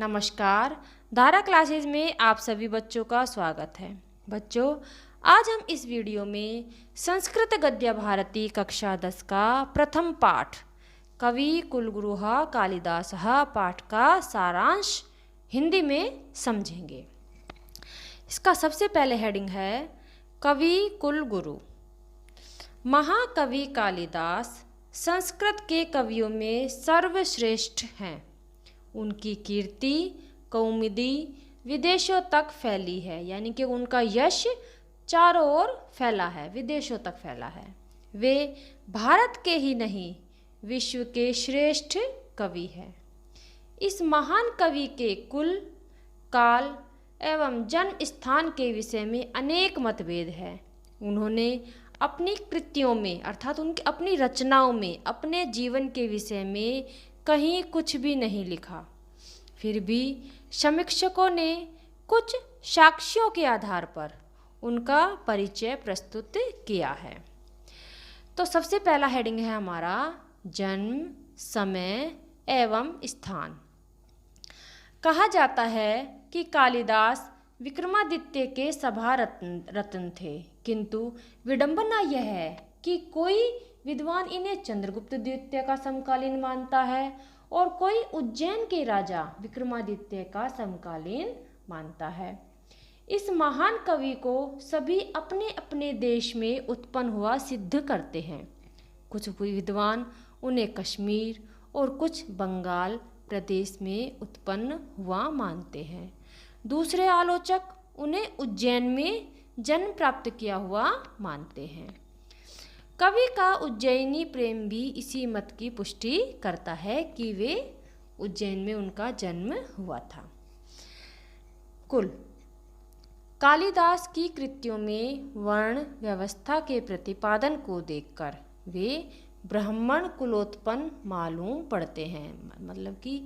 नमस्कार। धारा क्लासेस में आप सभी बच्चों का स्वागत है। बच्चों, आज हम इस वीडियो में संस्कृत गद्य भारती कक्षा 10 का प्रथम पाठ कवि कुलगुरुः कालिदासः पाठ का सारांश हिंदी में समझेंगे। इसका सबसे पहले हेडिंग है कवि कुलगुरु। महाकवि कालिदास संस्कृत के कवियों में सर्वश्रेष्ठ हैं। उनकी कीर्ति कौमुदी विदेशों तक फैली है, यानी कि उनका यश चारों ओर फैला है, विदेशों तक फैला है। वे भारत के ही नहीं विश्व के श्रेष्ठ कवि हैं। इस महान कवि के कुल, काल एवं जन्म स्थान के विषय में अनेक मतभेद हैं। उन्होंने अपनी कृतियों में अर्थात उनकी अपनी रचनाओं में अपने जीवन के विषय में कहीं कुछ भी नहीं लिखा। फिर भी समीक्षकों ने कुछ साक्ष्यों के आधार पर उनका परिचय प्रस्तुत किया है। तो सबसे पहला हेडिंग है हमारा जन्म, समय एवं स्थान। कहा जाता है कि कालिदास विक्रमादित्य के सभा रत्न थे, किंतु विडंबना यह है कि कोई विद्वान इन्हें चंद्रगुप्त द्वितीय का समकालीन मानता है और कोई उज्जैन के राजा विक्रमादित्य का समकालीन मानता है। इस महान कवि को सभी अपने अपने देश में उत्पन्न हुआ सिद्ध करते हैं। कुछ विद्वान उन्हें कश्मीर और कुछ बंगाल प्रदेश में उत्पन्न हुआ मानते हैं। दूसरे आलोचक उन्हें उज्जैन में जन्म प्राप्त किया हुआ मानते हैं। कवि का उज्जैनी प्रेम भी इसी मत की पुष्टि करता है कि वे उज्जैन में उनका जन्म हुआ था। कुल कालिदास की कृतियों में वर्ण व्यवस्था के प्रतिपादन को देखकर वे ब्राह्मण कुलोत्पन्न मालूम पड़ते हैं। मतलब कि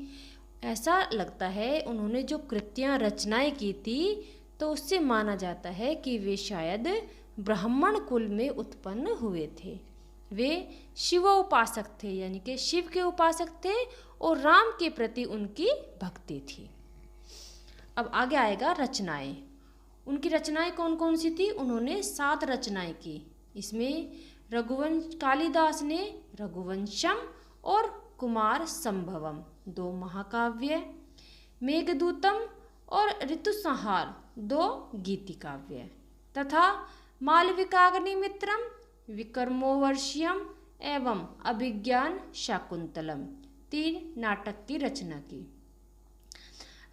ऐसा लगता है उन्होंने जो कृतियाँ रचनाएं की थी तो उससे माना जाता है कि वे शायद ब्राह्मण कुल में उत्पन्न हुए थे। वे शिव उपासक थे, यानी कि शिव के उपासक थे और राम के प्रति उनकी भक्ति थी। अब आगे आएगा रचनाएं। उनकी रचनाएं कौन कौन सी थी? उन्होंने 7 रचनाएं की। इसमें कालिदास ने रघुवंशम और कुमार संभवम 2 महाकाव्य, मेघदूतम और ऋतुसंहार 2 गीति काव्य तथा मालविकाग्निमित्रम, विक्रमोर्वशीयम एवं अभिज्ञान शाकुंतलम 3 नाटक की रचना की।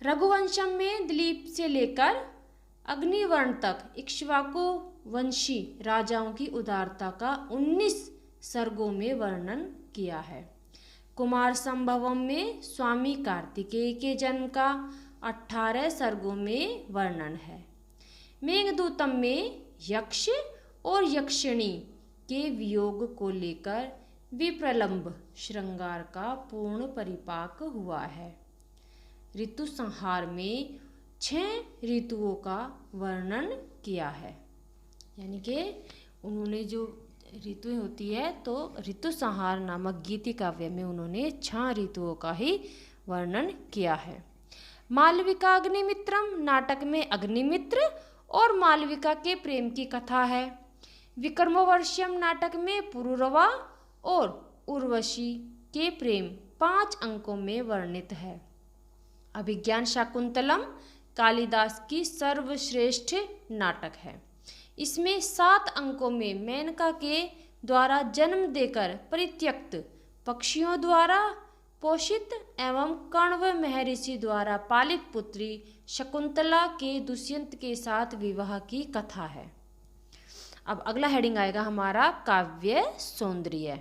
रघुवंशम में दिलीप से लेकर अग्निवर्ण तक इक्ष्वाकु वंशी राजाओं की उदारता का 19 सर्गों में वर्णन किया है। कुमार संभवम में स्वामी कार्तिकेय के जन्म का 18 सर्गों में वर्णन है। मेघदूतम में यक्ष और यक्षिणी के वियोग को लेकर विप्रलंब श्रृंगार का पूर्ण परिपाक हुआ है। ऋतु संहार में 6 ऋतुओं का वर्णन किया है, यानी कि उन्होंने जो ऋतुएं होती है तो ऋतु संहार नामक गीति काव्य में उन्होंने 6 ऋतुओं का ही वर्णन किया है। मालविका अग्निमित्रम नाटक में अग्निमित्र और मालविका के प्रेम की कथा है। विक्रमोर्वशीयम नाटक में पुरुरवा और उर्वशी के प्रेम 5 अंकों में वर्णित है। अभिज्ञान शाकुंतलम कालिदास की सर्वश्रेष्ठ नाटक है। इसमें 7 अंकों में मेनका के द्वारा जन्म देकर परित्यक्त, पक्षियों द्वारा पोषित एवं कण्व महर्षि द्वारा पालित पुत्री शकुंतला के दुष्यंत के साथ विवाह की कथा है। अब अगला हेडिंग आएगा हमारा काव्य सौंदर्य।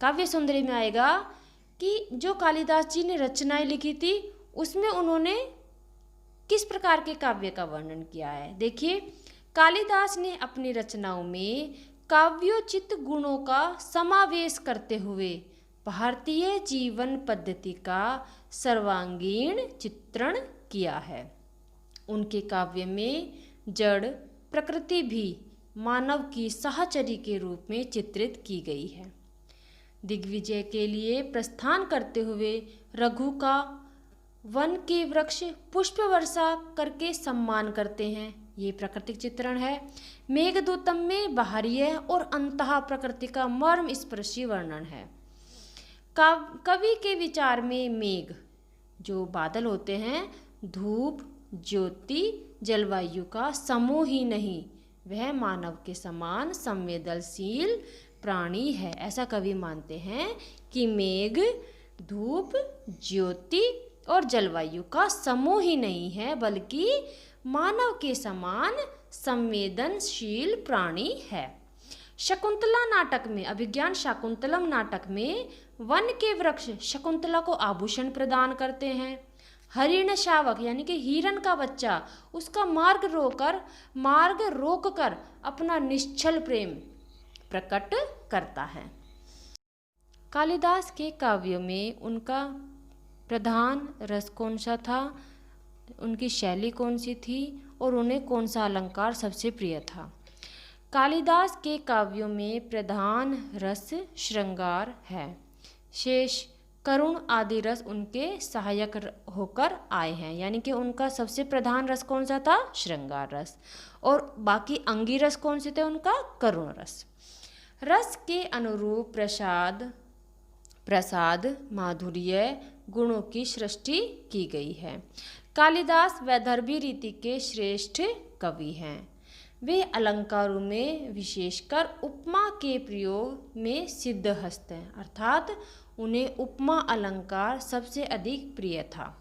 काव्य सौंदर्य में आएगा कि जो कालिदास जी ने रचनाएं लिखी थी उसमें उन्होंने किस प्रकार के काव्य का वर्णन किया है। देखिए, कालिदास ने अपनी रचनाओं में काव्योचित गुणों का समावेश करते हुए भारतीय जीवन पद्धति का सर्वांगीण चित्रण किया है। उनके काव्य में जड़ प्रकृति भी मानव की सहचरी के रूप में चित्रित की गई है। दिग्विजय के लिए प्रस्थान करते हुए रघु का वन के वृक्ष पुष्प वर्षा करके सम्मान करते हैं, ये प्राकृतिक चित्रण है। मेघदूतम में बाहरी और अंतः प्रकृति का मर्म स्पर्शी वर्णन है। कवि के विचार में मेघ जो बादल होते हैं, धूप, ज्योति, जलवायु का समूह ही नहीं, वह मानव के समान संवेदनशील प्राणी है। ऐसा कवि मानते हैं कि मेघ धूप, ज्योति और जलवायु का समूह ही नहीं है, बल्कि मानव के समान संवेदनशील प्राणी है। शकुंतला नाटक में, अभिज्ञान शाकुंतलम नाटक में वन के वृक्ष शकुंतला को आभूषण प्रदान करते हैं। हरिण शावक यानी कि हिरण का बच्चा उसका मार्ग रोककर अपना निश्चल प्रेम प्रकट करता है। कालिदास के काव्यों में उनका प्रधान रस कौन सा था, उनकी शैली कौन सी थी और उन्हें कौन सा अलंकार सबसे प्रिय था। कालिदास के काव्यों में प्रधान रस श्रृंगार है। शेष करुण आदि रस उनके सहायक होकर आए हैं, यानी कि उनका सबसे प्रधान रस कौन सा था, श्रृंगार रस, और बाकी अंगी रस कौन से थे, उनका करुण रस। रस के अनुरूप प्रसाद माधुर्य गुणों की सृष्टि की गई है। कालिदास वैदर्भी रीति के श्रेष्ठ कवि हैं। वे अलंकारों में विशेषकर उपमा के प्रयोग में सिद्धहस्त हैं, अर्थात उन्हें उपमा अलंकार सबसे अधिक प्रिय था।